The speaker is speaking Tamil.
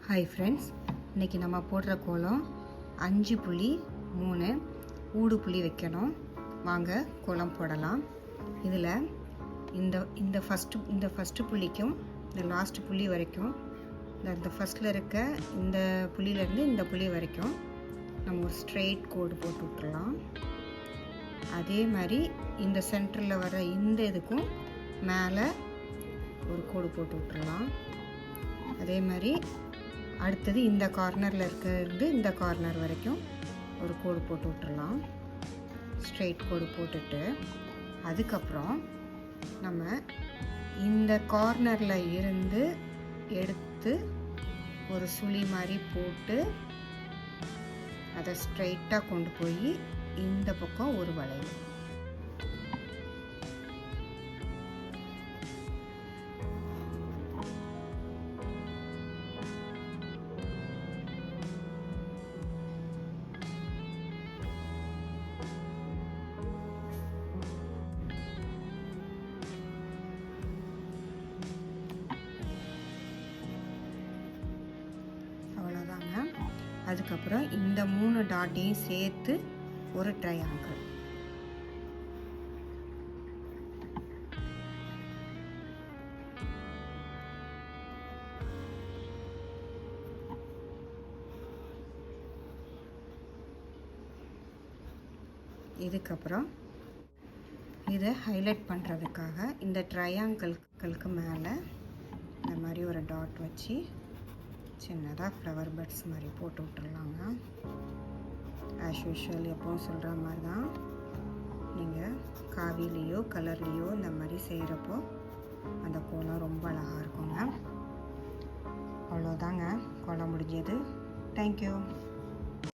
ஹாய் ஃப்ரெண்ட்ஸ், இன்றைக்கி நம்ம போடுற கோலம் 5 புள்ளி 3 ஊடு புள்ளி வைக்கணும். வாங்க கோலம் போடலாம். இதில் இந்த ஃபஸ்ட்டு புள்ளிக்கும் இந்த லாஸ்ட் புள்ளி வரைக்கும் இந்த ஃபஸ்ட்டில் இருக்க இந்த புள்ளியிலேருந்து இந்த புள்ளி வரைக்கும் நம்ம ஒரு ஸ்ட்ரெயிட் கோடு போட்டு விட்டுறலாம். அதே மாதிரி இந்த சென்டரில் வர இந்த இதுக்கும் மேலே ஒரு கோடு போட்டு விட்டுறலாம். அதே மாதிரி அடுத்தது இந்த கார்னரில் இருக்கிறது இந்த கார்னர் வரைக்கும் ஒரு கோடு போட்டு விட்டுறலாம். ஸ்ட்ரெயிட் கோடு போட்டுட்டு அதுக்கப்புறம் நம்ம இந்த கார்னரில் இருந்து எடுத்து ஒரு சுழி மாதிரி போட்டு அதை ஸ்ட்ரெயிட்டாக கொண்டு போய் இந்த பக்கம் ஒரு வளைவு. அதுக்கப்புறம் இந்த 3 டாட்டையும் சேர்த்து ஒரு ட்ரையாங்கிள். இதுக்கப்புறம் இதை ஹைலைட் பண்ணுறதுக்காக இந்த ட்ரையாங்கிள்களுக்கு மேலே இந்த மாதிரி ஒரு டாட் வச்சு சின்னதாக ஃப்ளவர் பட்ஸ் மாதிரி போட்டு விட்டுருலாங்க. ஆஸ் யூஷுவல் எப்பவும் சொல்கிற மாதிரி தான் நீங்கள் காவிலேயோ கலர்லேயோ இந்த மாதிரி செய்கிறப்போ அந்த கோலம் ரொம்ப அழகாக இருக்குங்க. அவ்வளோதாங்க, கோலம் முடிஞ்சது. தேங்க்யூ.